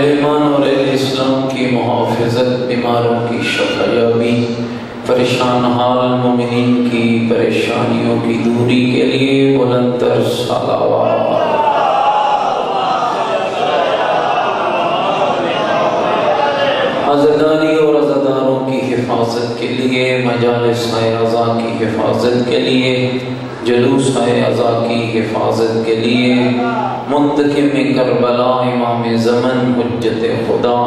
اہل ایمان اور اہل اسلام کی محافظت، بیماروں کی شفایابی، پریشان حال مومنین کی پریشانیوں کی دوری کے لیے بلند تر صلوات۔ عزاداری اور عزاداروں کی حفاظت کے لیے، مجالس عزا کی حفاظت کے لیے، جلوس عزا کی حفاظت کے لیے، منتقم کربلا امام زمن حجت خدا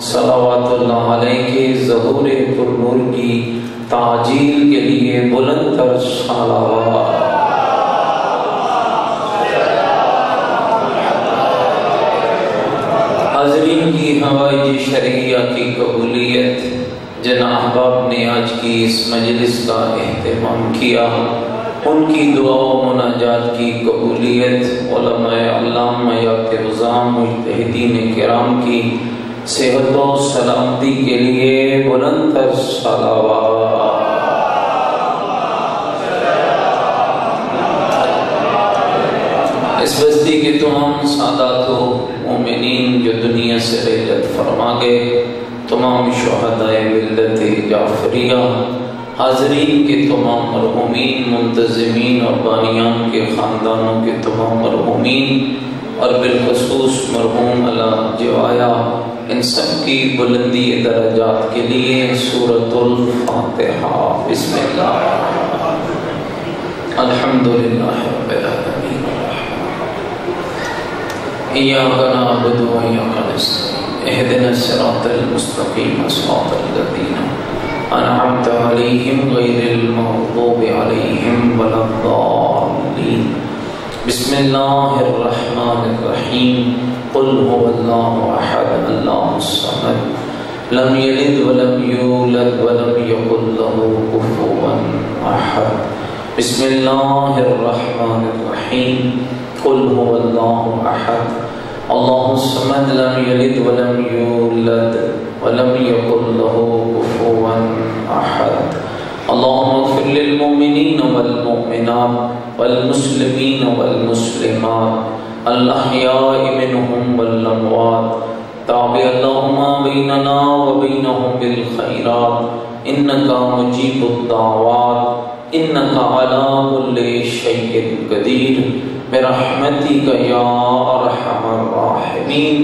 صلوات اللہ علیہ کے ظہور پرنور کی تعجیل کے لیے بلند تر صلوات۔ حاضرین کی ہوائی شرعیہ کی قبولیت، جن احباب نے آج کی اس مجلس کا اہتمام کیا، ان کی دعا و مناجات کی قبولیت، علماء علامات عظام مجتہدین کرام کی صحت و سلامتی کے لیے بلند تر صلوات۔ اس بستی کے تمام سادات و مومنین جو دنیا سے رحلت فرما گئے، تمام شہدائے ملت جعفریہ، حاضرین کے تمام مرحومین، منتظمین اور بانیان کے خاندانوں کے تمام مرحومین، اور بالخصوص مرحوم علا جوایا، ان سب کی بلندی درجات کے لیے سورۃ الفاتحہ۔ بسم اللہ الحمدللہ رب العالمین، ایاک نعبد و ایاک نستعین، اہدنا الصراط المستقیم، صراط الذین انعمت علیہم غیر المغضوب علیہم ولا الضالین۔ بسم اللہ الرحمن الرحیم، قل هو اللہ احد اللہ الصمد لم یلد ولم یولد ولم یکن له کفوا احد۔ بسم اللہ الرحمن الرحیم، قل هو اللہ احد اللہ الصمد لم یلد ولم یولد ولم یکن له کفوا احد۔ اللهم اغفر للمؤمنین والمؤمنات والمسلمین والمسلمات الاحیاء منهم والاموات، تابع اللهم بیننا وبینهم بالخیرات انک مجیب الدعوات انک علی کل شیء قدیر برحمتک یا ارحم الراحمین۔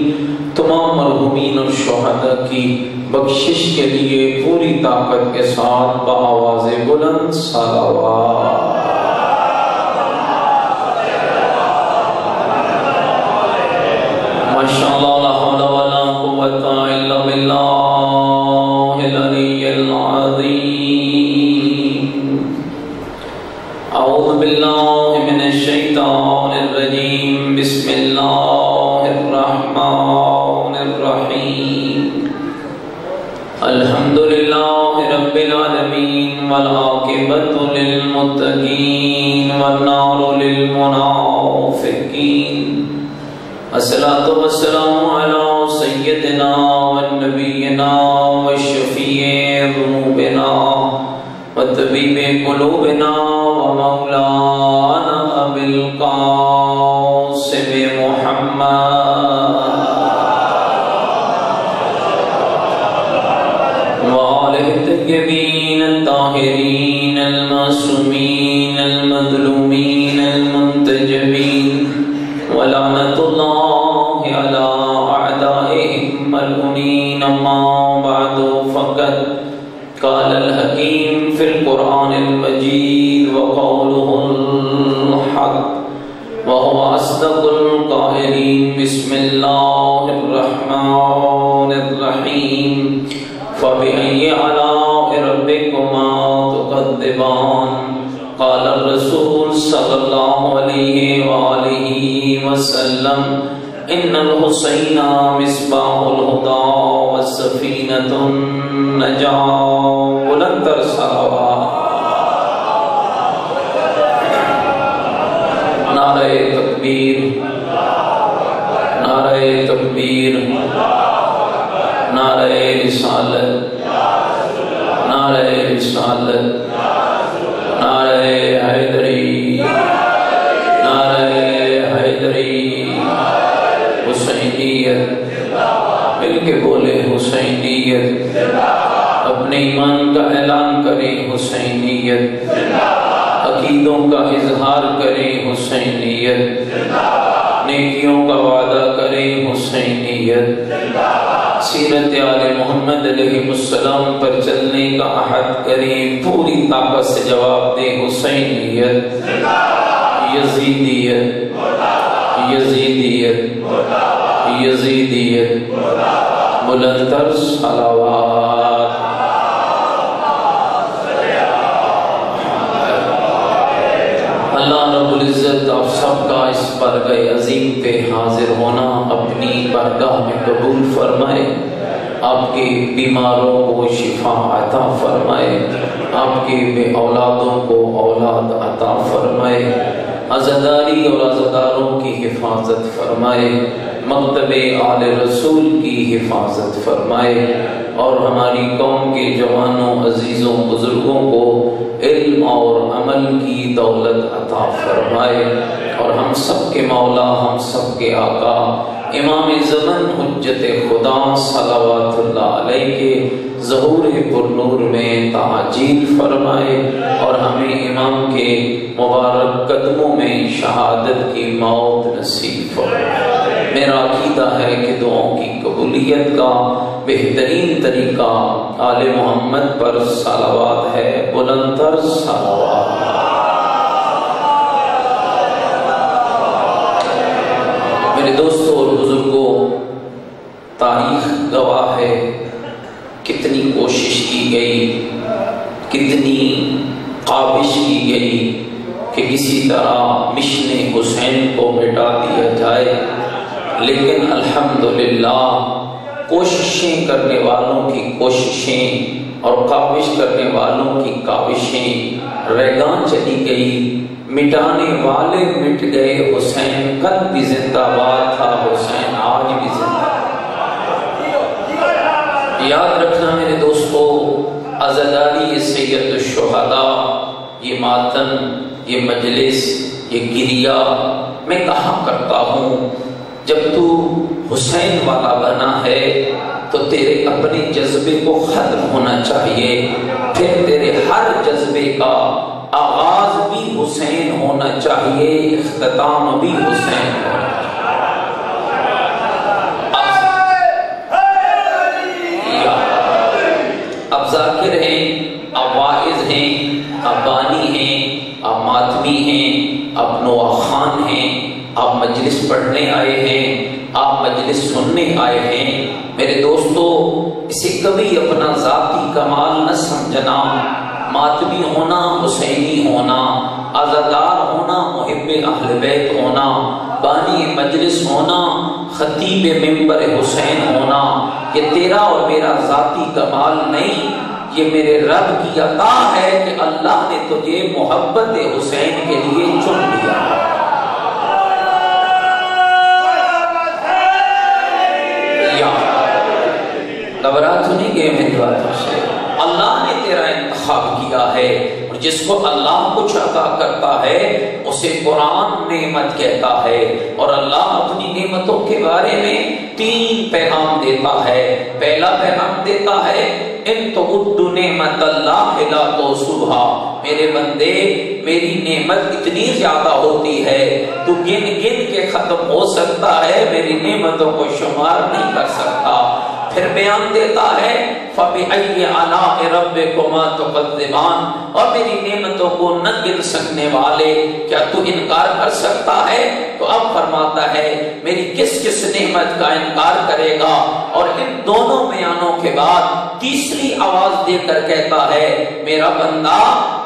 تمام مرحومین اور شہداء کی بخشش کے لیے پوری طاقت کے ساتھ بآواز بلند صلوات۔ ماشاءاللہ لا حول ولا قوة الا باللہ العلی العظیم۔ اعوذ باللہ من الشیطان الرجیم، بسم اللہ الرحمن الرحیم، الحمدللہ رب العالمین والعاقبۃ للمتقین والنار للمنافقین، الصلاۃ والسلام علی سیدنا ونبینا وشفیع ذنوبنا وطبیب قلوبنا ومولانا ابی القاسم محمد وآلہ الطیبین الطاہرین المعصومین المظلومین المنتجبین، ولعنۃ اللہ علی اعدائہم ملعونین۔ اما بعد فقد قال الحکیم فی القرآن المجید وقولہ الحق وهو اصدق القائلین۔ بسم اللہ الرحمن الرحیم، فبأي آلاء ربكما تكذبان، قال الرسول صلی اللہ علیہ وآلہ وسلم، ان الحسین مصباح الہدى والسفینۃ النجاة۔ بلند تر صلوات۔ نعرہ تکبیر، نعرہ تکبیر، نعرہ رسالت، نعرہ رسالت، نعرہ حیدری، نعرہ حیدری، حسینیت، مل کے بولے حسینیت، اپنے ایمان کا اعلان کریں حسینیت، عقیدوں کا اظہار کریں حسینیت، نیکیوں کا وعدہ کریں حسینیت، سیرت آل محمد علیہ السلام پر چلنے کا عہد کریں، پوری طاقت سے جواب دیں حسینیت، یزیدیت، یزیدیت، یزیدیت، بلندتر صلوات۔ اللہ رب العزت آپ سب کا اس بارگاہ عظیم پہ حاضر ہونا اپنی بارگاہ میں قبول فرمائے، آپ کے بیماروں کو شفا عطا فرمائے، آپ کے بے اولادوں کو اولاد عطا فرمائے، عزاداری اور عزاداروں کی حفاظت فرمائے، مکتب آل رسول کی حفاظت فرمائے، اور ہماری قوم کے جوانوں عزیزوں بزرگوں کو علم اور عمل کی دولت عطا فرمائے، اور ہم سب کے مولا، ہم سب کے آقا امام زمن حجت خدا صلوات اللہ علیہ کے ظہور پر نور میں تعجیل فرمائے، اور ہمیں امام کے مبارک قدموں میں شہادت کی موت نصیب فرمائے۔ میرا عقیدہ ہے کہ دعاؤں کی قبولیت کا بہترین طریقہ آل محمد پر صلوات ہے، بلندتر صلوات۔ میرے دوستوں اور بزرگوں، تاریخ گواہ ہے کتنی کوشش کی گئی، کتنی کاوش کی گئی کہ کسی طرح مشن حسین کو مٹا دیا جائے، لیکن الحمدللہ کوششیں کرنے والوں کی کوششیں اور کاوش کرنے والوں کی کاوشیں ریگاں چلی گئی، مٹانے والے مٹ گئے، حسین کل بھی زندہ باد تھا، حسین آج بھی زندہ باد۔ یاد رکھنا میرے دوستو، عزاداری سید الشہداء، یہ ماتم، یہ مجلس، یہ گریہ میں کہا کرتا ہوں، جب تو حسین والا بنا ہے تو تیرے اپنے جذبے کو ختم ہونا چاہیے، پھر تیرے ہر جذبے کا آغاز بھی حسین ہونا چاہیے، اختتام بھی حسین ہونا چاہیے۔ اب ذاکر ہیں، اب واعظ ہیں، اب بانی ہیں، اب ماتمی ہیں، اب نواخان ہیں، آپ مجلس پڑھنے آئے ہیں، آپ مجلس سننے آئے ہیں۔ میرے دوستو، اسے کبھی اپنا ذاتی کمال نہ سمجھنا، ماتمی ہونا، حسینی ہونا، عزادار ہونا، محب اہل بیت ہونا، بانی مجلس ہونا، خطیب ممبر حسین ہونا، یہ تیرا اور میرا ذاتی کمال نہیں، یہ میرے رب کی عطا ہے کہ اللہ نے تجھے محبت حسین کے لیے چن لیا۔ گھبرا تو نہیں گئے میری باتوں سے؟ اللہ نے تیرا انتخاب کیا ہے، اور جس کو اللہ کچھ عطا کرتا ہے اسے قرآن نعمت کہتا ہے، اور اللہ اپنی نعمتوں کے بارے میں 3 پیغام دیتا ہے۔ پہلا پیغام دیتا ہے، ان تعدوا نعمت اللہ لا تحصوها، میرے بندے میری نعمت اتنی زیادہ ہوتی ہے تو گن گن کے ختم ہو سکتا ہے، میری نعمتوں کو شمار نہیں کر سکتا۔ پھر بیان دیتا ہے، فَبِأَيِّ آلَاءِ رَبِّكُمَا تُكَذِّبَانِ، اور میری نعمتوں کو نہ گن سکنے والے کیا تو انکار کر سکتا ہے؟ تو اب فرماتا ہے میری کس کس نعمت کا انکار کرے گا، اور ان دونوں بیانوں کے بعد تیسری آواز دے کر کہتا ہے میرا بندہ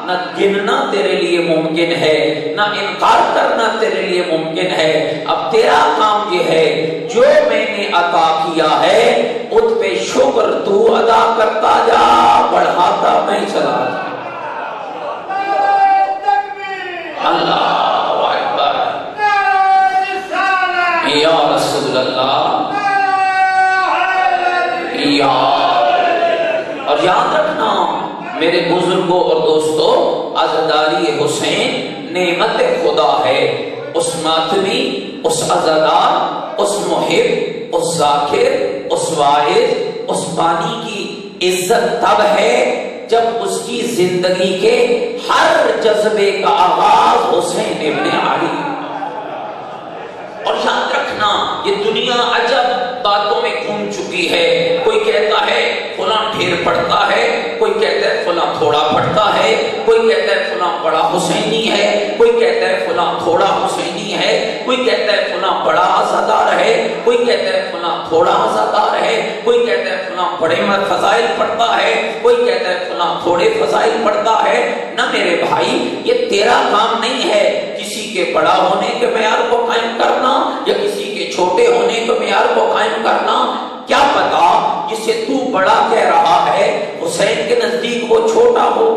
نہ گننا تیرے لیے ممکن ہے، نہ انکار کرنا تیرے لیے ممکن ہے، اب تیرا کام یہ ہے جو میں نے عطا کیا ہے اس پہ شکر تو ادا کرتا جا، بڑھاتا میں چلا جا۔ اللہ اکبر، یا رسول اللہ، یا، اور یاد رکھنا میرے بزرگوں اور دوستوں، عزاداری حسین نعمت خدا ہے، اس ماتمی، اس عزادار، اس محب، اس ذاکر، اس واحد اس بانی کی عزت تب ہے جب اس کی زندگی کے ہر جذبے کا آغاز حسین ابن علی۔ اور یاد رکھنا یہ دنیا عجب باتوں میں گھوم چکی ہے، کوئی کہتا ہے فلاں ڈھیر پڑھتا ہے، کوئی کہتا ہے فلاں تھوڑا پڑھتا ہے، کوئی کہتا ہے فلاں بڑا حسینی ہے، کوئی کہتا ہے فلاں تھوڑا حسینی ہے، کوئی کہتا ہے فلاں بڑا عزادار ہے، کوئی کہتا ہے فلاں تھوڑا عزادار ہے، کوئی کہتا ہے فلاں بڑے فضائل پڑھتا ہے، کوئی کہتا ہے فلاں تھوڑے فضائل پڑھتا ہے۔ نہ میرے بھائی، یہ تیرا کام نہیں ہے کسی کے بڑا ہونے کے معیار کو قائم کرنا یا کسی کے چھوٹے ہونے کے معیار کو قائم کرنا۔ کیا پتا جسے تو بڑا کہہ رہا ہے حسین کے نزدیک وہ چھوٹا ہو،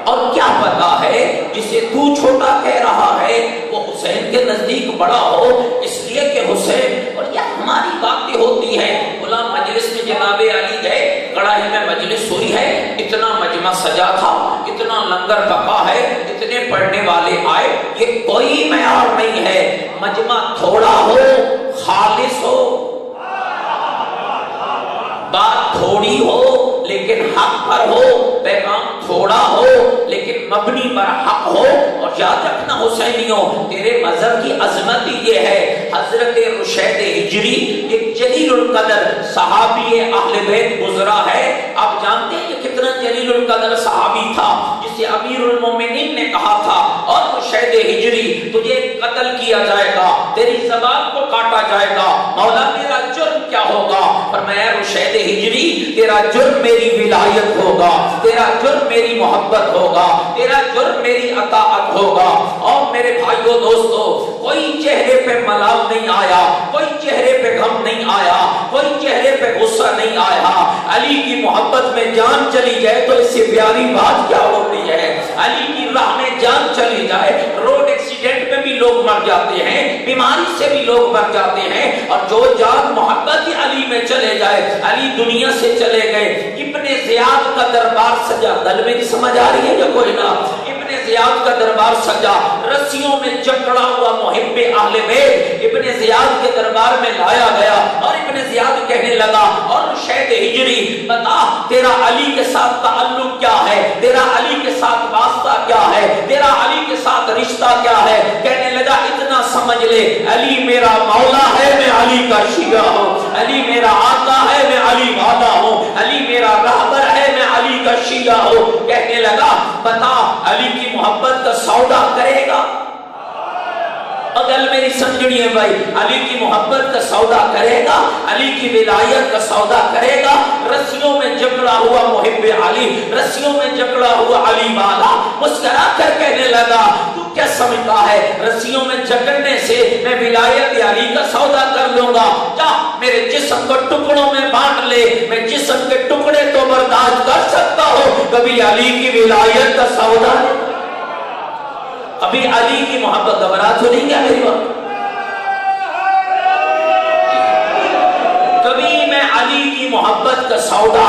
اور کیا پتا ہے جسے تو چھوٹا کہہ رہا ہے وہ حسین کے نزدیک بڑا ہو، اس لیے کہ حسین۔ اور یہ ہماری باتیں ہوتی ہیں، غلام مجلس میں جناب علی گئے، کڑاہی میں مجلس ہوئی ہے، اتنا مجمع سجا تھا، اتنا لنگر پکا ہے، اتنے پڑھنے والے آئے، یہ کوئی معیار نہیں ہے۔ مجمع تھوڑا ہو، خالص ہو، بات تھوڑی ہو لیکن حق پر ہو، پیغام تھوڑا ہو لیکن مبنی پر حق ہو۔ اور یاد رکھنا حسینیوں، تیرے مذہب کی عظمت یہ ہے، حضرت رشید ہجری ایک جلیل القدر صحابی اہل بیت گزرا ہے۔ آپ جانتے ہیں یہ کتنا جلیل القدر صحابی تھا، جسے امیر المومنین نے کہا تھا اور رشید ہجری تجھے قتل کیا جائے گا، تیری زبان کو کاٹا جائے گا، مولا میرا جرم کیا ہوگا؟ فرمایا رشید ہجری تیرا جرم میری ولایت ہوگا، تیرا جرم میری محبت ہوگا، تیرا جرم میری اطاعت ہوگا۔ اور میرے بھائیو دوستو، کوئی چہرے پہ ملال نہیں آیا، کوئی چہرے پہ غم نہیں آیا، کوئی چہرے پہ غصہ نہیں آیا۔ علی کی محبت میں جان چلی جائے تو اس سے پیاری بات کیا ہوتی ہے؟ علی کی راہ میں جان چلی جائے، روڈ ایکسیڈنٹ میں بھی لوگ مر جاتے ہیں، بیماری سے بھی لوگ مر جاتے ہیں، اور جو جان محبت علی میں چلے جائے، علی دنیا سے چلے گئے۔ ابن زیاد کا دربار سجا، دل میں سمجھ آ رہی ہے جو کوئی نہ؟ ابن زیاد کا دربار سجا، رسیوں میں جکڑا ہوا محب اہل بیت ابن زیاد کے دربار میں لایا گیا، اور ابن زیاد کہنے لگا اور رشید ہجری بتا تیرا علی کے ساتھ تعلق کیا ہے، تیرا علی کے ساتھ واسطہ کیا ہے، تیرا علی کے ساتھ رشتہ کیا ہے؟ کہنے لگا اتنا سمجھ لے، علی میرا مولا ہے، میں علی کا شیعہ ہوں، علی میرا آقا ہے، میں علی والا ہوں، علی میرا رہبر ہے، میں علی کا شیعہ ہوں۔ کہنے لگا بتا علی کی محبت کا سودا کرے گا؟ اگل میری سمجھنی ہے بھائی، علی کی محبت کا سودا کرے گا، علی کی ولایت کا سودا کرے گا؟ رسیوں میں جکڑا ہوا محب علی، رسیوں میں جکڑا ہوا علی والا مسکرا کر کہنے لگا تو کیا سمجھتا ہے رسیوں میں جکڑنے سے میں ولایت علی کا سودا کر لوں گا؟ جا میرے جسم کو ٹکڑوں میں بانٹ لے، میں جسم کے ٹکڑے تو برداشت کر سکتا ہوں، کبھی علی کی ولایت کا سودا نہیں، ابھی علی کی محبت گھبرا تو نہیں کیا میری بات؟ کبھی میں علی کی محبت کا سودا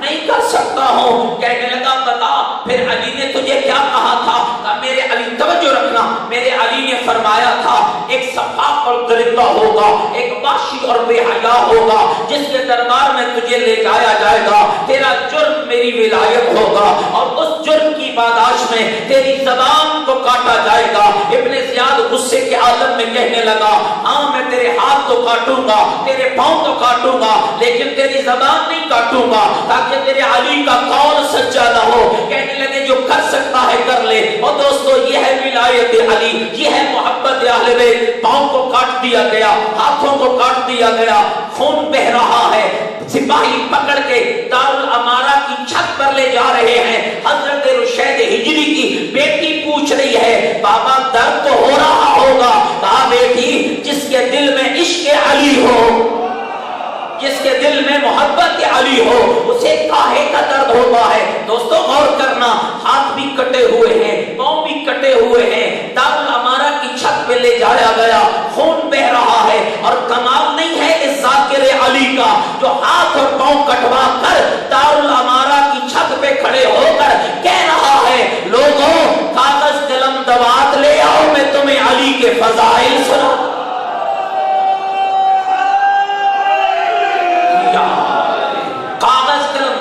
نہیں کر سکتا ہوں۔ کہنے لگا بتا پھر علی نے تجھے کیا کہا تھا؟ میرے علی توجہ رکھنا، میرے علی نے فرمایا تھا ایک سفاق اور گرفتہ ہوگا، ایک وحشی اور بے حیا ہوگا جس کے دربار میں تجھے لے جایا جائے گا، تیرا جرم میری ولایت ہوگا، اور اس جرم کی پاداش میں تیری زبان کو کاٹا جائے گا۔ ابن زیاد غصے کے عالم میں کہنے لگا ہاں میں تیرے ہاتھ تو کاٹوں گا، تیرے پاؤں تو کاٹوں گا، لیکن تیری زبان نہیں کاٹوں گا تاکہ تیرے علی کا قول سچا نہ ہو۔ کہنے لگے جو کر سکتا ہے کر لے۔ اور دوستو یہ ہے ولایت علی، یہ ہے محبت اہل بیت۔ پاؤں کو کاٹ دیا گیا، ہاتھوں کو کاٹ دیا گیا، خون بہ رہا ہے، سپاہی پکڑ کے دارالامارہ کی چھت پر لے جا رہے ہیں۔ حضرت رشید ہجری کی بیٹی پوچھ رہی ہے بابا درد تو ہو رہا ہوگا؟ کہا بیٹی جس کے دل میں عشق علی ہو، جس کے دل میں محبت علی ہو، اسے کاہے کا درد ہوتا ہے؟ دوستو غور کرنا، ہاتھ بھی کٹے ہوئے ہیں، پاؤں بھی کٹے ہوئے ہیں، دارالامارہ کی چھت پہ لے جایا گیا، خون بہ رہا ہے، اور کمال نہیں ہے اس ذاکر علی کا جو ہاتھ اور پاؤں کٹوا کر دارالامارہ کی چھت پہ کھڑے ہو کر کہہ رہا ہے لوگوں کاغذ قلم دوات لے آؤ، میں تمہیں علی کے فضائل سنا۔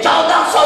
1400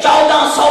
1400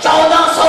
1400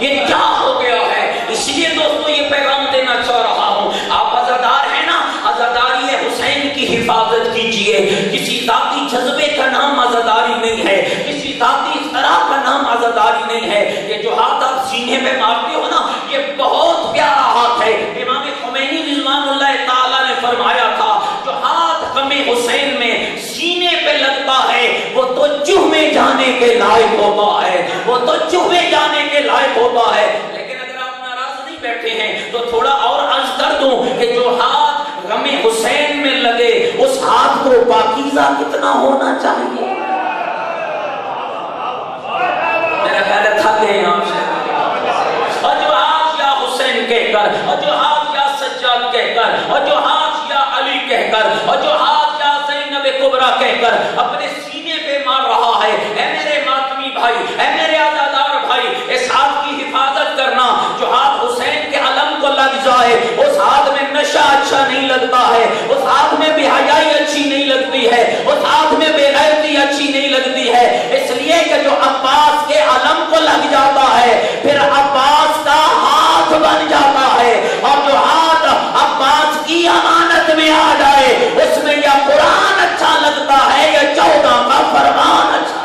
یہ کیا ہو گیا ہے؟ اس لیے دوستو یہ پیغام دینا چاہ رہا ہوں، آپ عزادار ہیں نا، عزاداری حسین کی حفاظت کیجئے۔ کسی ذاتی جذبے کا نام عزاداری نہیں ہے، کسی ذاتی اختراع کا نام عزاداری نہیں ہے۔ یہ جو ہاتھ آپ سینے پہ مارتے ہو نا، یہ بہت پیارا ہاتھ ہے۔ امام خمینی رضوان اللہ تعالیٰ نے فرمایا تھا، جو ہاتھ غم حسین میں سینے پہ لگتا ہے وہ تو چوہ میں جانے کے لائق ہوتا ہے، وہ تو چوہ میں جانے کے لائق ہوتا ہے۔ لیکن اگر آپ ناراض نہیں بیٹھے ہیں تو تھوڑا اور عرض کر دوں کہ جو ہاتھ غم حسین میں لگے اس ہاتھ کو پاکیزہ کتنا ہونا چاہیے۔ میرا خیال ہے تھک گئے آپ سے۔ اور جو ہاتھ یا حسین کہہ کر، اور جو ہاتھ یا سجاد کہہ کر، اور جو ہاتھ یا علی کہہ کر، اور جو ہاتھ یا زینب کبریٰ کہہ کر اپنے سینے پہ مار رہا ہے، اے میرے ماتمی بھائی، اے میرے عزادار بھائی، اس ہاتھ کی حفاظت کرنا۔ جو ہاتھ حسین کے علم کو لگ جائے اس ہاتھ میں نشہ اچھا نہیں لگتا ہے، اس ہاتھ میں بے حیائی اچھی نہیں لگتی ہے، اس ہاتھ میں بے غیرتی اچھی نہیں لگتی ہے۔ اس لیے کہ جو عباس کے علم کو لگ جاتا ہے پھر عباس کا ہاتھ بن جاتا ہے، اور جو ہاتھ عباس کی امانت میں آ جائے اس میں یا قرآن اچھا لگتا ہے یا 14 کا فرمان اچھا۔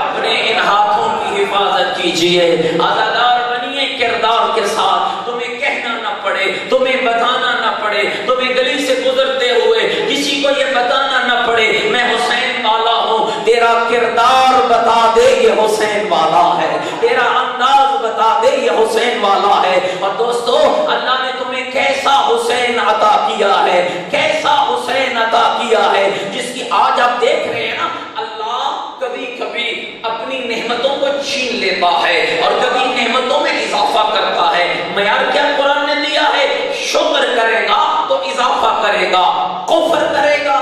اپنے ان ہاتھوں کی حفاظت کیجئے، عزادار بنیے کردار کے ساتھ، تمہیں کہنا نہ پڑے، تمہیں بتانا نہ پڑے، تمہیں گلی سے گزرتے ہوئے کسی کو یہ بتانا نہ پڑے میں حسین والا ہوں، تیرا کردار بتا دے یہ حسین والا ہے، تیرا انداز بتا دے یہ حسین والا ہے۔ اور دوستو اللہ نے تمہیں کیسا حسین عطا کیا ہے، کیسا حسین عطا کیا ہے، جس کی آج آپ دیکھ رہے ہیں نا، اللہ کبھی کبھی اپنی نعمتوں کو چھین لیتا ہے اور کبھی نعمتوں میں اضافہ کرتا ہے۔ معیار کیا قرآن نے دیا ہے؟ شکر کرے گا تو اضافہ کرے گا، کفر کرے گا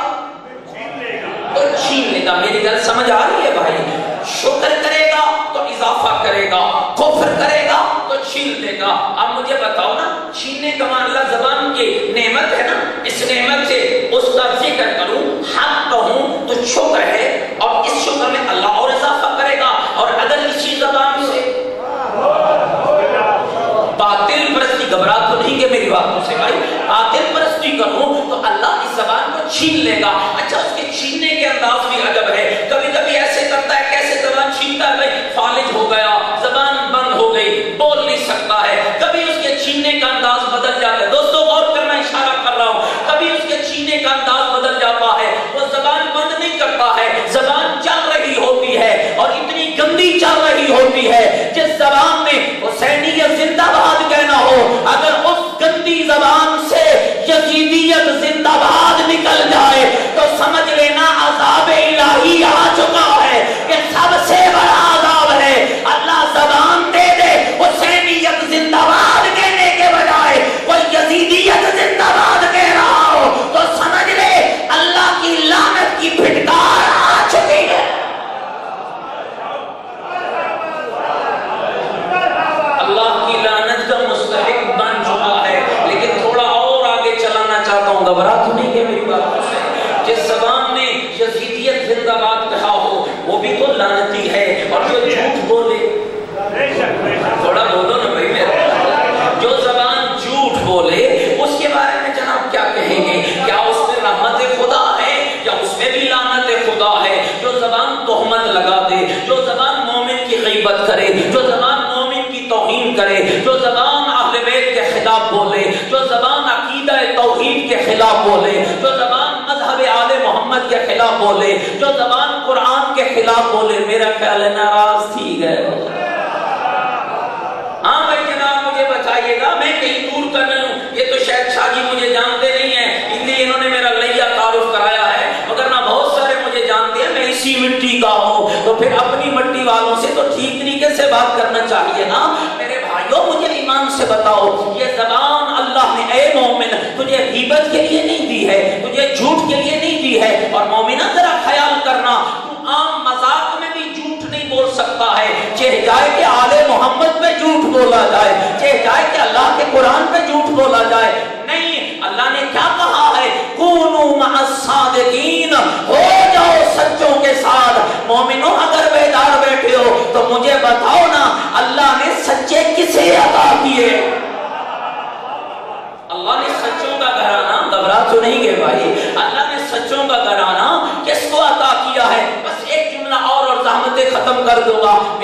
تو چھین لے گا۔ میری گل سمجھ آ رہی ہے بھائی؟ شکر کرے گا تو اضافہ کرے گا، کفر کرے گا تو چھین لے گا۔ اب مجھے بتاؤ نا، چھیننے کا اللہ زبان کی نعمت ہے نا، اس نعمت سے اس کا ذکر کروں، حق کہوں تو شکر ہے، اور اس شکر میں اللہ اور اضافہ کرے گا۔ اور اگر اسی زبان سے باطل پرستی، گھبرا تو نہیں کہ میری باتوں سے بھائی، باطل پرستی کروں تو اللہ اس زبان کو چھین لے گا۔ اچھا اس کے چھیننے کے انداز بھی عجب ہے، کبھی کبھی ایسے کرتا ہے، کیسے زبان چھینتا ہے بھائی، فالج ہو گیا، زبان بند ہو گئی، بول نہیں سکتا ہے، کبھی اس کے چھیننے کا انداز بدل جاتا ہے۔ دوستوں غور کرنا، اشارہ کر رہا ہوں، کبھی اس کے چھیننے کا انداز بدل جاتا ہے، وہ زبان بند نہیں کرتا ہے، زبان چل رہی ہوتی ہے اور اتنی گندی چل رہی ہوتی ہے جس زبان میں حسینیت زندہ باد کہنا ہو، اگر اس گندی زبان سے یزیدیت زندہ باد نکل جائے تو سمجھ لینا عذاب الہی آ چکا ہے، کہ سب سے بڑا عذاب ہے۔ اللہ زبان دے دے حسینیت زندہ باد کہنے کے بجائے کوئی یزیدیت زندہ باد کہہ رہا ہو تو سمجھ لے اللہ کی لعنت کی پھٹکار آ چکی ہے۔ اللہ کی لعنت کا مستحق بن چکا ہے۔ لیکن تھوڑا اور آگے چلانا چاہتا ہوں، گھبرا تو نہیں کہ میری باتوں سے؟ جس زبان نے یزیدیت زندہ باد کہا ہو وہ بھی تو لعنتی ہے، اور جو جھوٹ بولے، تھوڑا بولو نا بھائی میرے، جو زبان جھوٹ بولے اس کے بارے میں جناب کیا کہیں گے؟ کیا اس میں رحمت خدا ہے یا اس میں بھی لعنت خدا ہے؟ جو زبان تہمت لگا دے، جو زبان مومن کی غیبت کرے، جو زبان مومن کی توہین کرے، جو زبان اہل بیت کے خلاف بولے، جو زبان عقیدہ توحید کے خلاف بولے، جو زبان مذہب آل محمد کے خلاف بولے، جو زبان قرآن کے خلاف بولے، میرا خیال ہے ناراض تھی گئے۔ ہاں بھائی جناب مجھے بتائیے گا، میں کہیں دور کا نہیں ہوں، یہ تو شاید شاہ جی مجھے جانتے نہیں ہیں، اس لیے انہوں نے میرا لیا تعارف کرایا ہے، مگر نہ بہت سارے مجھے جانتے ہیں، میں اسی مٹی کا ہوں، تو پھر اپنی مٹی والوں سے تو ٹھیک طریقے سے بات کرنا چاہیے نا۔ میرے بھائیوں مجھے ایمان سے بتاؤ، یہ زبان اللہ نے اے مومن تجھے غیبت کے لیے نہیں دی ہے، تجھے جھوٹ کے لیے نہیں دی ہے، اور مومنہ ذرا خیال کرنا، تو عام مذاق میں بھی جھوٹ نہیں بول سکتا ہے، چاہے جائے کہ آل محمد پہ جھوٹ بولا جائے، چاہے جائے کہ اللہ کے قرآن پہ جھوٹ بولا جائے، نہیں، اللہ نے کیا کہا ہے؟ کونوا مع الصادقین، ہو جاؤ سچوں کے ساتھ۔ مومنوں اگر بیدار بیٹھے ہو تو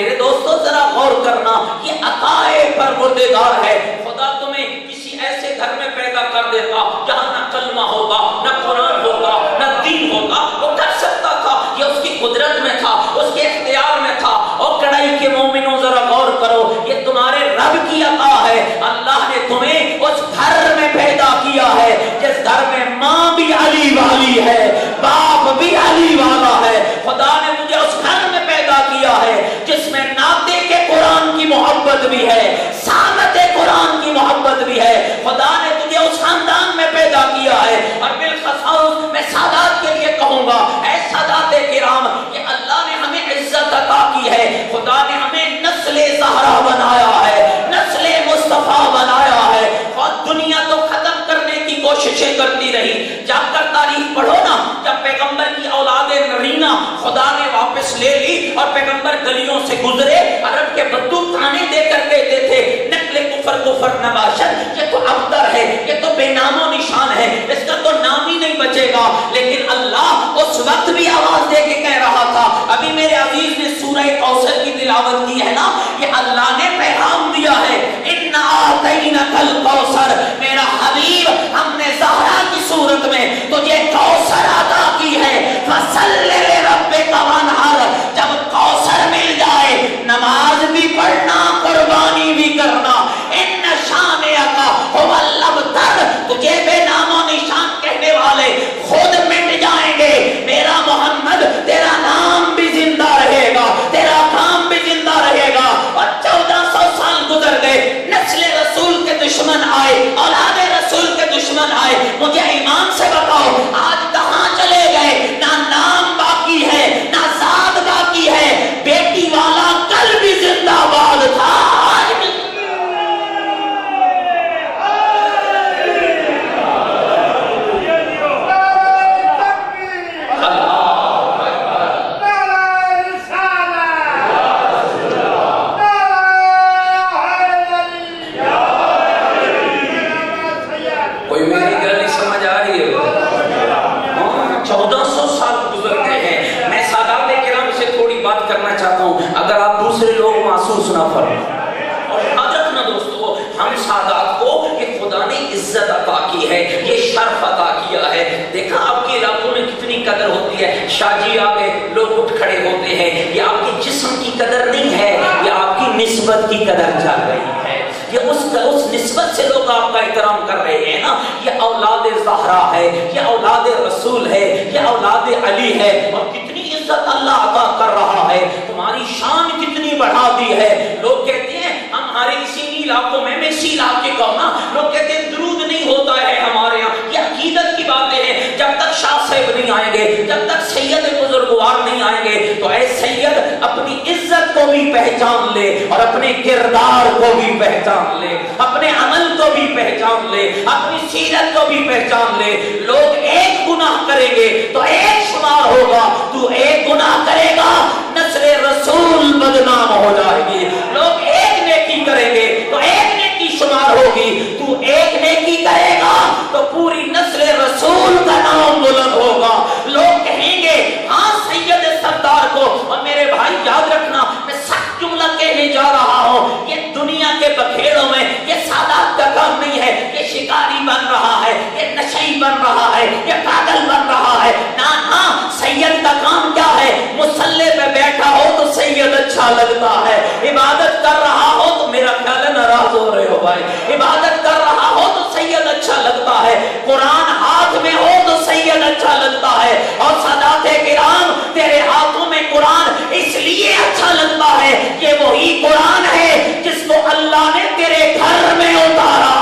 میرے دوستوں ذرا غور کرنا، یہ عطائے پروردگار ہے۔ خدا تمہیں کسی ایسے گھر میں پیدا کر دیتا جہاں نہ کلمہ ہوگا، نہ قرآن ہوگا، نہ دین ہوگا، وہ کر سکتا تھا، یہ اس کی قدرت میں تھا، اس کے اختیار میں تھا۔ اور کڑائی کے مومنوں ذرا غور کرو، یہ تمہارے رب کی عطا ہے۔ اللہ نے تمہیں اس گھر میں پیدا کیا ہے جس گھر میں ماں بھی علی والی ہے، باپ بھی علی والا ہے۔ خدا نے مجھے اس گھر میں پیدا کیا ہے جس میں ناطے کے قرآن کی محبت بھی ہے، سامت قرآن کی محبت بھی ہے۔ خدا نے تجھے اس خاندان میں پیدا کیا ہے۔ اور بالخصوص میں سادات کے لیے کہوں گا، اے سادات کرام، کہ اللہ نے ہمیں عزت عطا کی ہے۔ خدا نے ہمیں نسل زہرا بنایا ہے، نسل مصطفیٰ بنایا ہے۔ اور دنیا تو ختم کرنے کی کوششیں کرتی رہی۔ جب کر تاریخ پڑھو نا، جب پیغمبر کی اولاد نرینہ خدا نے واپس لے لی اور پیغمبر گلیوں سے گزرے، عرب کے بدو تانے دے کر کہتے تھے نقل کفر کفر نباشد، یہ تو ابتر ہے، یہ تو بے نام و نشان ہے، اس کا تو نام ہی نہیں بچے گا۔ لیکن اللہ اس وقت بھی آواز دے کے کہہ رہا تھا، ابھی میرے عزیز نے سورہ کوثر کی تلاوت کی ہے نا، یہ اللہ نے پیغام دیا ہے، اِنَّا أَعْطَيْنَكَ الْكَوْثَرَ، میرا حبیب ہم نے زہرا کی صورت میں تجھے کوثر عطا کی ہے، فَصَلِّ لِرَبِّكَ وَانْحَرْ، جب کوثر مل جائے نماز بھی پڑھنا، قربانی بھی کرنا۔ اِنَّ شَانِئَكَ هُوَ الْأَبْتَرُ، تجھے بے نام و نشان کہنے والے خود مٹ جائیں گے۔ میرا محمد تیرا نام بھی زندہ رہے گا، تیرا کام بھی زندہ رہے گا۔ اور 1400 سال گزر گئے، نسل رسول کے دشمن آئے، اولاد رسول کے دشمن آئے۔ مجھے ایمان سے بتاؤ آج کہاں چلے گئے؟ نہ نام باقی ہے، نہ ذات باقی ہے۔ بیٹی والا کل بھی زندہ باد تھا، آج بھی نہ فرما۔ اور یاد رکھنا دوستو، ہم سادات کو یہ خدا نے عزت عطا کی ہے، یہ شرف عطا کیا ہے۔ دیکھا آپ کے علاقوں میں کتنی قدر ہوتی ہے، شاہ جی آگے لوگ اٹھ کھڑے ہوتے ہیں۔ یہ آپ کے جسم کی قدر نہیں ہے، یہ آپ کی نسبت کی قدر چل رہی ہے، یہ اس نسبت سے لوگ آپ کا احترام کر رہے ہیں نا۔ یہ اولاد زہرا ہے، یہ اولاد رسول ہے، یہ اولاد علی ہے، اور کتنی عزت اللہ عطا کر رہا ہے، تمہاری شان کتنی بڑھا دی ہے۔ لوگ کہتے ہیں ہمارے اسی علاقوں میں اسی علاقے کا نا، لوگ کہتے ہیں درود نہیں ہوتا ہے ہمارے یہاں۔ یہ عقیدت کی باتیں ہیں۔ جب تک شاہ صاحب نہیں آئیں گے، جب تک سید بزرگوار نہیں آئیں گے، تو اے سید اپنی عزت کو بھی پہچان لے، اور اپنے کردار کو بھی پہچان لے، اپنے عمل کو بھی پہچان لے، اپنی سیرت کو بھی پہچان لے۔ لوگ ایک گناہ کریں گے تو ایک شمار ہوگا، تو ایک گناہ کرے گا نسل رسول بدنام ہو جائے گی۔ لوگ ایک نیکی کریں گے تو ایک نیکی شمار ہوگی، تو ایک نیکی کرے گا تو پوری نسل رسول کا نام بلند ہوگا۔ لوگ کہیں گے ہاں سید سردار کو، اور میرے بھائی یاد رکھنا میں سخت جملہ کہنے جا رہا ہوں، یہ دنیا کے بکھیڑوں میں یہ سادات کا کام نہیں ہے، یہ شکاری بن رہا ہے، یہ نشئی بن رہا ہے، یہ پاگل بن رہا ہے۔ نا سید کا کام کیا ہے؟ مصلی پہ بیٹھا ہو تو سید اچھا لگتا ہے، عبادت کر رہا ہو تو میرا خیال ہے ناراض ہو رہے ہو بھائی، عبادت کر رہا ہو تو سید اچھا لگتا ہے، قرآن ہاتھ میں ہو تو سید اچھا لگتا ہے۔ اور سادات کرام تیرے ہاتھوں میں قرآن اس لیے اچھا لگتا ہے، یہ وہی قرآن ہے جس کو اللہ نے تیرے گھر میں اتارا۔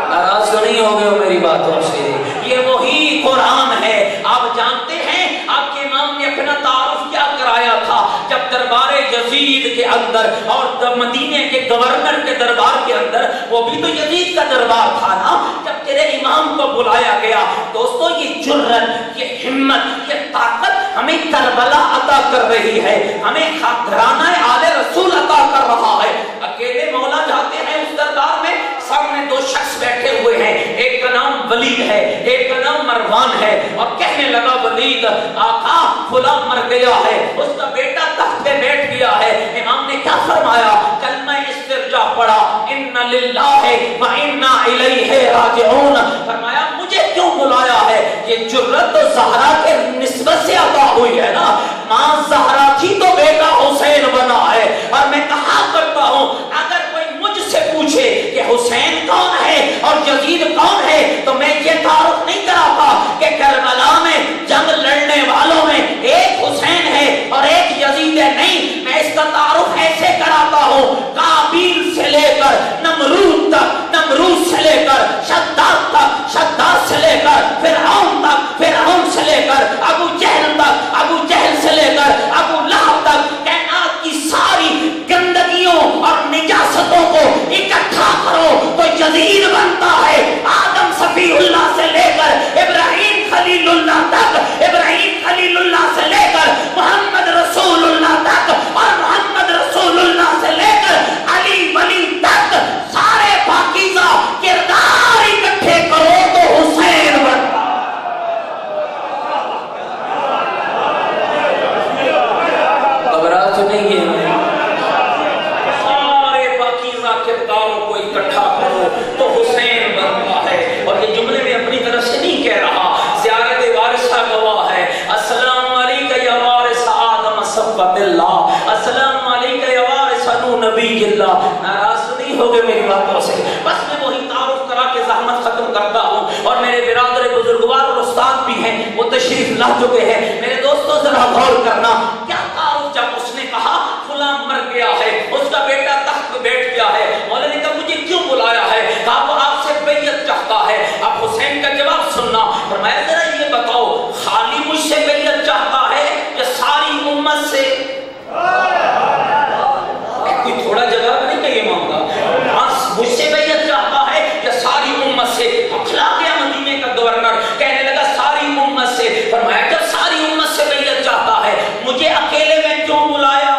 ناراض تو نہیں ہو گئے ہو میری باتوں سے؟ یہ وہی قرآن ہے۔ آپ جانتے ہیں آپ کے امام نے اپنا تعارف کیا کرایا تھا جب دربار یزید کے اندر اور مدینے کے گورنر کے دربار کے اندر، وہ بھی تو یزید کا دربار تھا نا، جب تیرے امام کو بلایا گیا۔ دوستو یہ جرأت، یہ ہمت، یہ طاقت ہمیں کربلا عطا کر رہی ہے، ہمیں گھرانہ آل رسول عطا کر رہا ہے۔ اکیلے مولا جاتے ہیں اس دربار میں، سامنے دو شخص بیٹھے ہوئے ہیں، ایک کا نام ولید ہے، ایک کا نام مروان ہے، اور کہنے لگا ولید آقا فلاں مر گیا ہے، اس کا بیٹا تخت پہ بیٹھ گیا ہے۔ امام نے کیا فرمایا؟ کلمہ استرجاع پڑھا، ان للہ و انا الیہ راجعون۔ فرمایا مجھے کیوں بلایا ہے؟ یہ جرت تو زہرا کے نسبت سے عطا ہوئی ہے نا، ماں زہرا تھی تو بیٹا حسین بنا ہے۔ اور میں کہا کرتا ہوں اگر کوئی مجھ سے پوچھے کہ حسین کون ہے اور یزید کون ہے تو میں یہ تعارف نہیں کراتا کہ کربلا میں جنگ لڑنے والوں میں ایک حسین ہے اور ایک یزید ہے، نہیں، میں اس کا تعارف ایسے کراتا ہوں قابیل سے لے کر نمرود تک، نمرود سے لے کر شداد تک، شداد سے لے کر فرعون تک، فرعون سے لے کر ابو جہل تک، ابو جہل سے لے کر ابو لہب تک، کائنات کی ساری گندگیوں اور نجاستوں کو اکٹھا کرو تو یزید بنتا ہے۔ آدم صفی اللہ سے لے کر ابراہیم خلیل اللہ تک، ابراہیم خلیل اللہ سے لے کر محمد رسول اللہ تک، اور محمد رسول اللہ سے لے کر علی ولی تک، سارے پاکیزہ کردار اکٹھے کرو تو حسین بنتا ہے۔ گھبراہٹ نہیں ہے، سارے پاکیزہ کرداروں کو اکٹھا کرو تو حسین بنتا ہے۔ اور یہ جملے میں اپنی طرف سے نہیں کہہ رہا، زیارت وارثہ گواہ ہے۔ السلام علیکہ یا وارث آدم صفوت اللہ، السلام علیکہ یا وارث نو نبی اللہ۔ ناراض نہیں ہوگے میری باتوں سے، بس میں وہی تعارف کرا کے زحمت ختم کرتا ہوں۔ اور میرے برادر بزرگوار اور استاد بھی ہیں، وہ تشریف لا چکے ہیں۔ میرے دوستوں ذرا غور کرنا، کیا تعارف جب اس نے کہا فلاں مر گیا ہے، اس کا بیٹا تخت پہ بیٹھ گیا ہے، مولا نے کہا مجھے کیوں بلایا ہے؟ کہا وہ آپ سے بیعت چاہتا ہے۔ اب حسین کا جواب سننا، فرمایا ذرا یہ بتاؤ خالی مجھ سے بیعت چاہتا ہے یا ساری امت سے؟ کوئی تھوڑا جواب نہیں کہ یہ مانگا، مجھ سے بیعت چاہتا ہے یا ساری امت سے؟ کھلا گیا مدینے کا گورنر، کہنے لگا ساری امت سے۔ فرمایا جب ساری امت سے بیعت چاہتا ہے مجھے اکیلے میں کیوں بلایا؟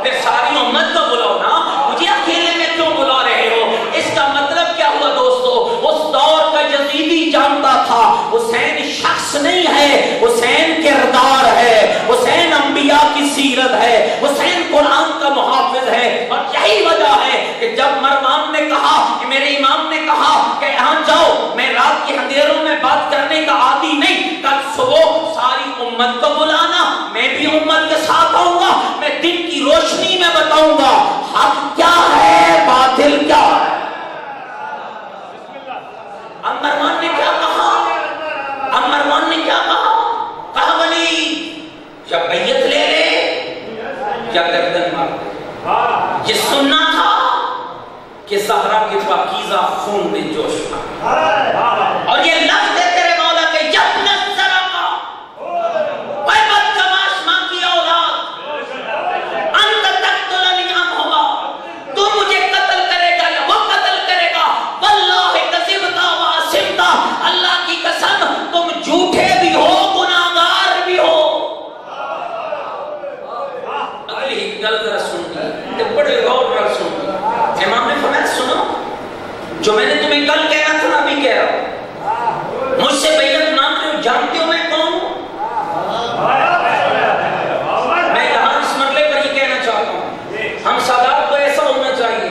پھر ساری امت کو بلاؤ نا، مجھے اکیلے میں کیوں بلا رہے ہو؟ اس کا مطلب کیا ہوا دوستو؟ اس دور کا یزیدی جانتا تھا حسین شخص نہیں ہے، حسین کردار ہے، حسین انبیاء کی سیرت ہے، حسین قرآن کا محافظ ہے۔ اور یہی وجہ ہے کہ جب مروان نے کہا، میرے امام نے کہا کہ یہاں جاؤ، میں رات کے اندھیروں میں بات کرنے کا عادی نہیں، کل صبح ساری امت کو بلانا، میں بھی امت کے ساتھ آؤں گا، میں دن کی روشنی میں بتاؤں گا حق کیا ہے باطل کیا ہے۔ مروان نے کیا کہا؟ مروان نے کیا کہا؟ کہا ولی یا بیعت لے لے یا گردن مار دے۔ یہ سننا تھا کہ زہرا کے پاکیزہ خون میں جوش تھا، اور یہ لفظ ہے تیرے مولا کے یبن الزرقا، اے بدکماش ماں کی اولاد، انت تقتلنی ام ہوا، تو مجھے قتل کرے گا یا وہ قتل کرے گا؟ واللہ کذبتا واسمتا، اللہ کی قسم تم جھوٹے بھی ہو گناہگار بھی ہو۔ اگلی ایک گل ذرا سن لی، بڑے غور کر سن لی۔ امام نے فرمایا سنو، جو میں نے تمہیں کل کہنا تھا نا ابھی کہہ رہا ہوں، مجھ سے بیعت مانگ رہے ہو، جانتے ہو میں کون ہوں؟ میں یہاں اس مرحلے پر یہ کہنا چاہتا ہوں، ہم سادات کو ایسا ہونا چاہیے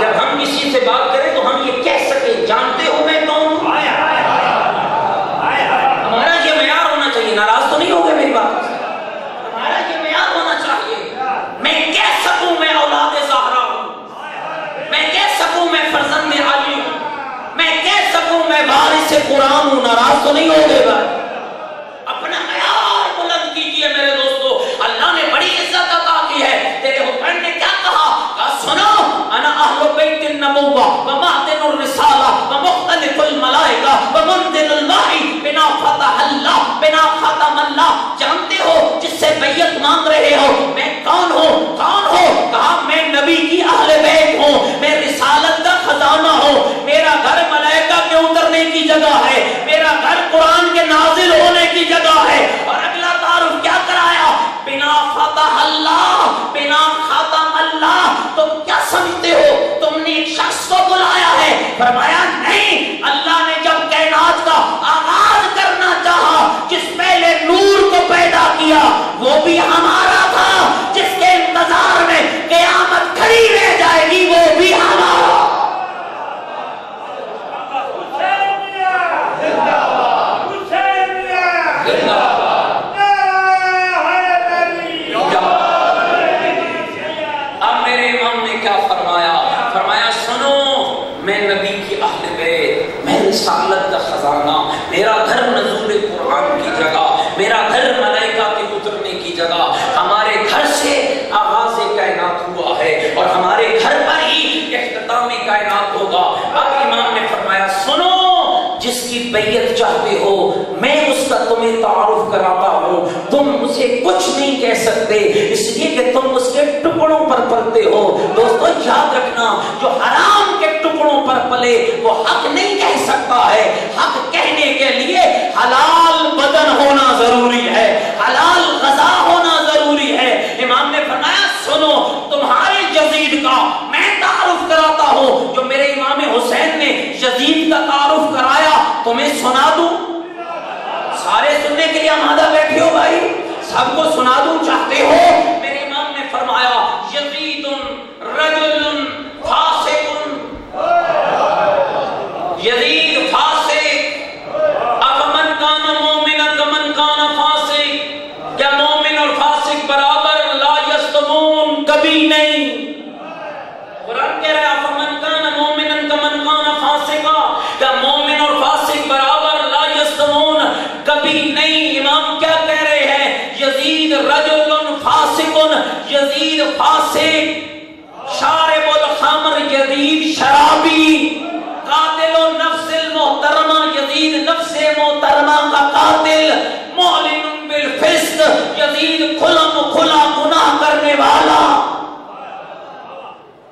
جب ہم کسی سے بات کریں تو ہم یہ کہہ سکیں جانتے ہو میں کون ہوں؟ ہمارا یہ معیار ہونا چاہیے، ناراض تو نہیں ہوگے میری بات سے؟ ہمارا یہ معیار ہونا چاہیے، میں کہہ سکوں میں اولاد زہرا ہوں، میں کہہ سکوں میں فرزند علی ہوں، میں کہہ سکوں میں وارث قرآن ہوں۔ ناراض تو نہیں ہوگے بھائی؟ اپنا معیار بلند کیجئے میرے دوستو، اللہ نے بڑی عزت عطا کی ہے۔ تیرے حسین نے کیا کہا؟ کہا سنو، انا اہل بیت النبوہ ومعدن الرسالہ ومختلف الملائکہ ومنزل الوحی بنا فتح اللہ بنا ختم اللہ۔ جانتے ہو جس سے بیعت مانگ رہے ہو میں کون ہوں؟ کون ہو؟ کہا میں نبی کی اہل بیت ہوں، میں رسالت کا خزانہ ہوں، میرا گھر ملائکہ کے اترنے کی جگہ ہے، میرا گھر قرآن کے نازل ہونے کی جگہ ہے۔ اور اگلا تعارف کیا کرایا؟ بنا فتح اللہ بنا ختم اللہ۔ تم کیا سمجھتے ہو تم نے ایک شخص کو بلایا ہے؟ فرمایا نہیں، چاہتے ہو میں اس کا تمہیں تعارف کراتا ہوں، تم اسے کچھ نہیں کہہ سکتے اس لیے کہ تم اس کے ٹکڑوں پر پلتے ہو۔ دوستو یاد رکھنا، جو حرام کے ٹکڑوں پر پلے وہ حق نہیں کہہ سکتا ہے، حق کہنے کے لیے حلال بدن ہونا ضروری ہے، حلال غذا ہونا ضروری ہے۔ امام نے فرمایا سنو تمہارے یزید کا میں تعارف کراتا ہوں، جو میرے امام حسین نے یزید کا تعارف کرایا تمہیں سنا دوں؟ سارے سننے کے لیے آمادہ بیٹھے ہو بھائی؟ سب کو سنا دوں چاہتے ہو؟ میرے امام نے فرمایا یزید رجل فاسق، یزید فاسق، افمن کان مومنا کمن کان فاسق، کیا مومن اور فاسق برابر؟ لا یستمون، کبھی نہیں۔ قرآن کہہ رہا ہے افمن کان مومنا کمن کان فاسقا، کیا مومن اور فاسق برابر؟ لا یستمون، کبھی نہیں۔ امام کیا کہہ رہے ہیں؟ یزید رجل فاسق، یزید فاسق، شارب الخمر، یزید شرابی، قاتل نفس المحترمہ، یزید نفس محترمہ کا قاتل، معلن بالفسق، یزید کھلم کھلا گناہ کرنے والا۔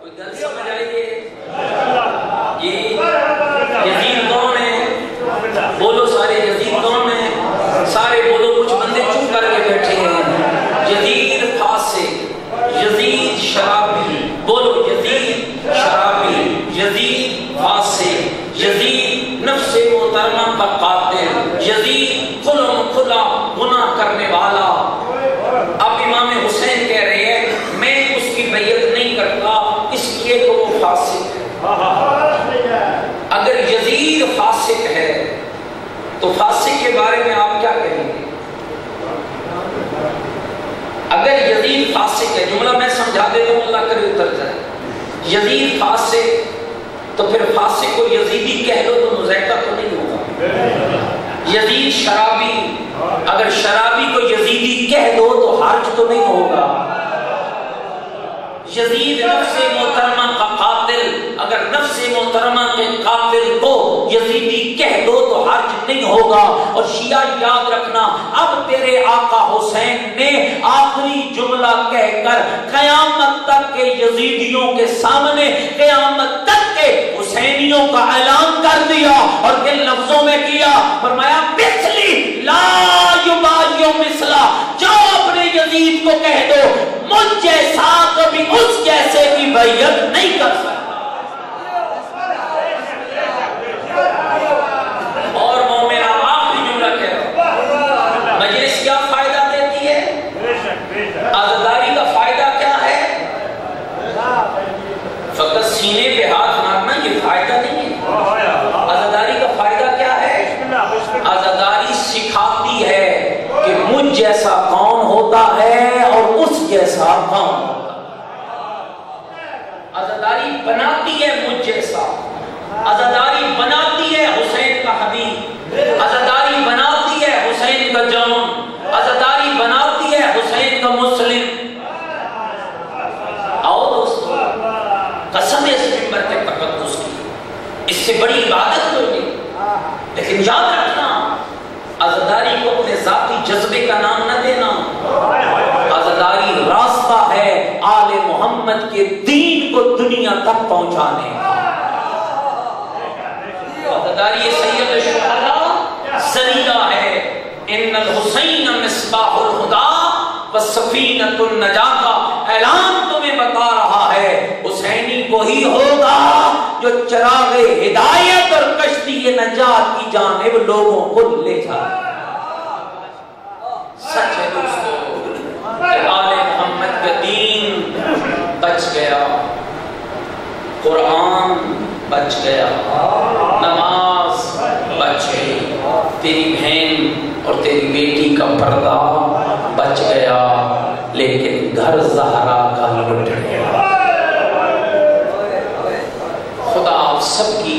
کوئی گل سمجھ آئیے؟ یہ یزید کون ہے؟ بولو سارے یزید کون ہے؟ سارے بولو، کچھ بندے چپ کر کے بیٹھے ہیں۔ یزید فاسق، یزید شرابی، بولو یزید شرابی، یزید فاسق، یزید نفس محترمہ کا قاتل، یزید کھلم کھلا گناہ کرنے والا۔ اب امام حسین کہہ رہے ہیں میں اس کی بیعت نہیں کرتا اس لیے کہ وہ فاسق ہے۔ اگر یزید فاسق ہے تو فاسق کے بارے میں آپ کیا کہیں گے؟ اگر یزید فاسق ہے، جملہ میں سمجھا دیتا ہوں اللہ کرے اتر جائے، یزید فاسق تو پھر فاسق کو یزیدی کہہ لو تو مذائقہ تو نہیں ہوگا۔ یزید شرابی، اگر شرابی کو یزیدی کہہ دو تو حرج تو نہیں ہوگا۔ یزید نفس محترمہ کا قاتل، اگر نفس محترمہ کے قاتل کو یزیدی کہہ دو تو حرج نہیں ہوگا۔ اور شیعہ یاد رکھنا، اب تیرے آقا حسین نے آخری جملہ کہہ کر قیامت تک کے یزیدیوں کے سامنے، قیامت تک کے حسینیوں کا اعلان کر دیا، اور کن لفظوں میں کیا؟ فرمایا مثلی لا یبایع مثلا، جاؤ اپنے یزید کو کہہ دو مجھ جیسا کبھی اس جیسے کی بیعت نہیں کر سکتا۔ اور مومنہ آخری جملہ کہہ رہا، مجلس کیا فائدہ دیتی ہے؟ عزاداری کا فائدہ کیا ہے؟ فقط سینے پہ ہاتھ مارنا یہ فائدہ نہیں ہے۔ عزاداری کا فائدہ کیا ہے؟ عزاداری سکھاتی ہے کہ مجھ جیسا کون ہوتا ہے اور اس جیسا کون ہوتا ہے۔ عزاداری بناتی ہے مجھ جیسا، عزاداری بناتی ہے حسین کا حبیب، عزاداری بناتی ہے حسین کا جان، عزاداری بناتی ہے حسین کا مسلم۔ آؤ دوستو، قسم ہے اس ممبر کے تقدس کی، اس سے بڑی عبادت کوئی نہیں۔ لیکن یاد رکھنا، عزاداری کو اپنے ذاتی جذبے کا نام نہ دینا۔ عزاداری راستہ ہے آل محمد کے دین کو دنیا تک پہنچانے کا۔ عزاداری سید الشہداء ذریعہ ہے۔ ان الحسین مصباح الہدی والسفینۃ النجاۃ کا اعلان تمہیں بتا رہا ہے، حسینی وہی ہوگا جو چراغ ہدایت اور کشتی نجات کی جانب لوگوں کو لے جائے۔ سچ ہے دوستو، آل محمد کا دین بچ گیا، قرآن بچ گیا، نماز بچ گئی، تیری بہن اور تیری بیٹی کا پردہ بچ گیا، لیکن گھر زہرا کا لٹ گیا۔ خدا آپ سب کی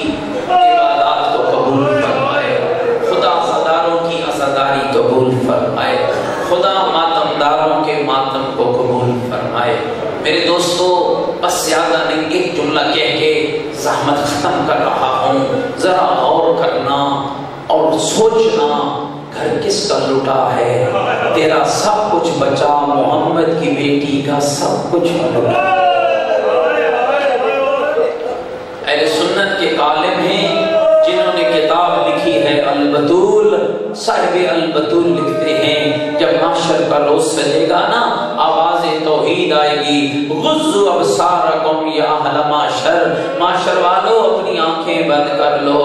عبادات کو قبول فرمائے، خدا عزاداروں کی عزاداری قبول فرمائے، خدا ماتمداروں کے ماتم کو قبول فرمائے۔ میرے دوستو، بس زیادہ نہیں، ایک جملہ کہہ کے زحمت ختم کر رہا ہوں، ذرا غور کرنا۔ اور سوچنا گھر کس کا لٹا ہے، تیرا سب کچھ بچا، محمد کی بیٹی کا سب کچھ لٹا۔ اہل سنت کے عالم ہیں جنہوں نے کتاب لکھی ہے البتول، صاحب البتول لکھتے ہیں جب محشر کا روز سجے گا نا، آواز توحید آئے گی، غضوا ابصارکم یا اہل معشر، معشر والو اپنی آنکھیں بند کر لو۔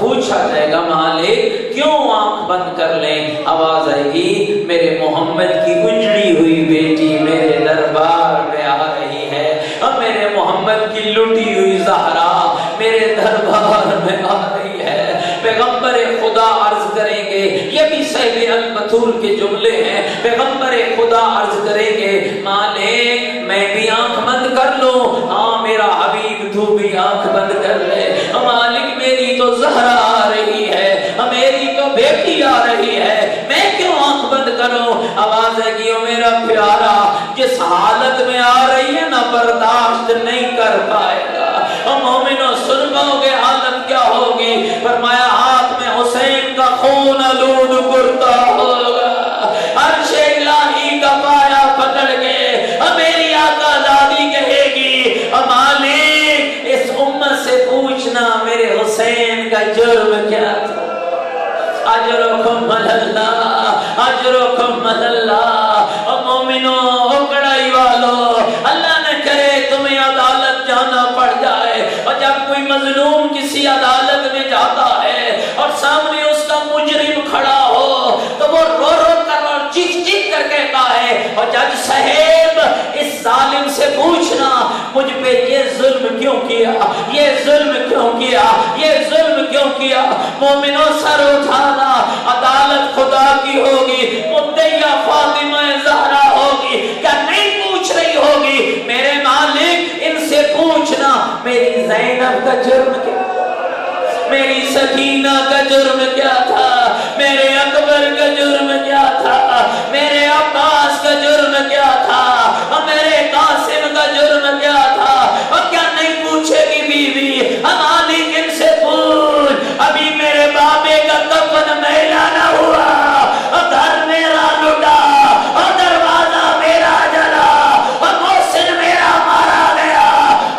پوچھا جائے گا مالک کیوں آنکھ بند کر لیں؟ آواز آئے گی میرے محمد کی اجڑی ہوئی بیٹی میرے دربار میں آ رہی ہے، اور میرے محمد کی لٹی ہوئی زہرا میرے دربار میں آ رہی ہے۔ پیغمبر خدا عرض کریں گے، یہ بھی صاحب البتول کے جملے ہیں، پیغمبر خدا عرض کریں گے مالک میں بھی آنکھ بند کر لوں؟ ہاں میرا حبیب تو بھی آنکھ بند کر لے۔ مالک میری تو زہرا آ رہی ہے، میری تو بیٹی آ رہی ہے، میں کیوں آنکھ بند کروں؟ آواز ہے کہ میرا پیارا جس حالت میں آ رہی ہے نہ برداشت نہیں کر پائے گا۔ مومنوں سن پاؤ گے حالت کیا ہوگی؟ فرمایا ہاتھ میں حسین کا خون آلود کرتا ہوگا، عرش الہی کا پایا پکڑ کے میری آقا دادی کہے گی مالک اس امت سے پوچھنا میرے حسین کا جرم کیا تھا؟ اجرکم اللہ، اجرکم اللہ۔ مومنوں کڑائی والو، اللہ نہ کرے تمہیں عدالت جانا پڑ جائے، اور جب کوئی مظلوم کسی عدالت میں جاتا ہے اور سامنے اس کا مجرم کھڑا ہو تو وہ رو رو کر اور چیخ چیخ کر کہتا ہے اور جج صاحب اس ظالم سے پوچھنا مجھ پہ یہ ظلم کیوں کیا، یہ ظلم کیوں کیا، یہ ظلم کیوں کیا؟ مومنوں سر اٹھانا، عدالت خدا کی ہوگی، مدعیہ فاطمہ زہرا ہوگی، کیا نہیں پوچھ رہی ہوگی میرے مالک ان سے پوچھنا میری زینب کا جرم کیا، میری سکینہ کا جرم کیا تھا، میرے اکبر کا جرم کیا تھا، میرے عباس کا جرم کیا تھا، اور میرے قاسم کا جرم کیا تھا؟ اور کیا نہیں پوچھے گی بیوی؟ مالک ان سے پوچھ ابھی میرے بابے کا کفن میلا نہ ہوا، اور گھر میرا لٹا، اور دروازہ میرا جلا، اور محسن میرا مارا گیا،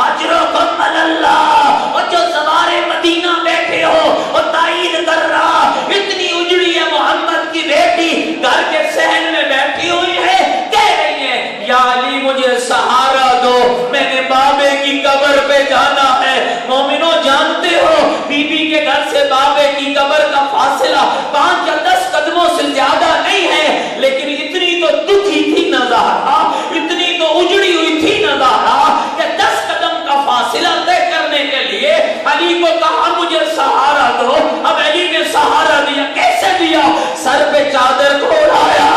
اجرکم اللہ۔ اور جو سوار مدینہ بیٹھے ہو اور تائید کر رہا اتنی اجڑی ہے محمد کی بیٹی گھر کے صحن میں بیٹھی ہوئی ہے، کہہ رہی ہے یا علی مجھے سہارا دو، میں نے بابے کی قبر پہ جانا ہے۔ مومنوں جانتے ہو بی بی کے گھر سے بابے کی قبر کا فاصلہ 5 یا 10 قدموں سے زیادہ نہیں ہے، لیکن اتنی تو دکھی تھی نہ زہرا، اتنی تو اجڑی ہوئی تھی نہ زہرا کہ 10 قدم کا فاصلہ طے کرنے کے لیے علی کو کہا مجھے سہارا دو۔ اب علی نے سہارا دیا، کیسے دیا؟ سر پہ چادر کو اڑایا،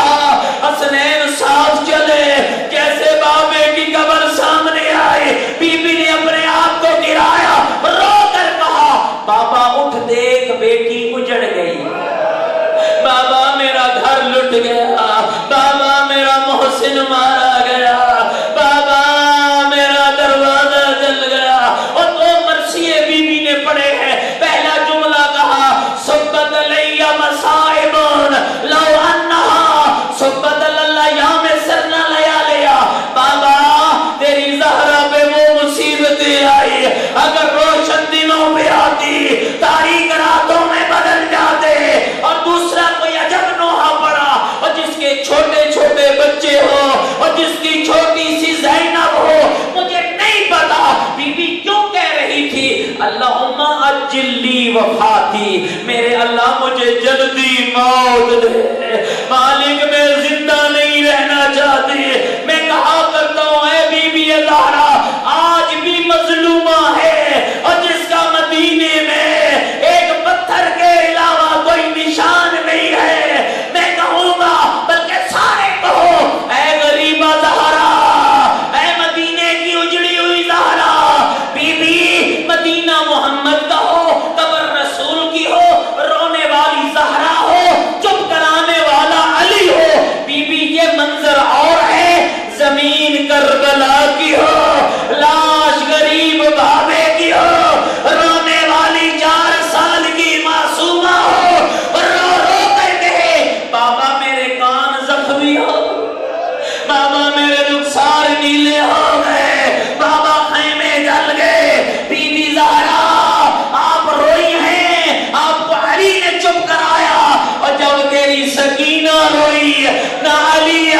حسنین صاف چلے، جیسے بابے کی قبر سامنے آئے بی بی نے اپنے آپ کو گرایا، رو کر کہا بابا اٹھ دیکھ بیٹی اجڑ گئی، بابا میرا گھر لٹ گیا، بابا میرا محسن مارا گیا، بابا میرا دروازہ جل گیا۔ اور 2 مرثیے بی بی نے پڑھے ہیں، پہلا جملہ کہا صبت علیہ مصائب لو انہا صبت الایام سرنا لیالیا، بابا تیری زہرا پہ وہ مصیبتیں آئی، اگر روشن دنوں میں آتی تاریک راتوں میں بدل جاتے۔ اور دوسرا کوئی عجب نوحہ پڑا، اور جس کے چھوٹے چھوٹے بچے ہو اور جس کی چھوٹی سی زینب ہو، مجھے نہیں پتا بی بی کیوں کہہ رہی تھی اللہم عجل لی وفاتی، میرے اللہ مجھے جلدی موت دے، مالک میں زندہ نہیں رہنا چاہتی۔ میں کہا کرتا ہوں اے بی بی زہرا آج بھی مظلومہ ہے، اور جس کا مدینے میں ایک پتھر کے علاوہ کوئی نشان نہیں ہے، میں کہوں گا بلکہ سارے کہو اے غریبہ زہرا، اے مدینے کی اجڑی ہوئی زہرا، بی بی مدینہ محمد کا ہو، قبر رسول کی ہو، رونے والی زہرا ہو، چپ کرانے والا علی ہو، بی نیلے ہو گئے، بابا خیمے جل گئے، بی بی زہرا آپ روئی ہیں، آپ کو علی نے چپ کرایا، اور جب تیری سکینہ روئی نہ علی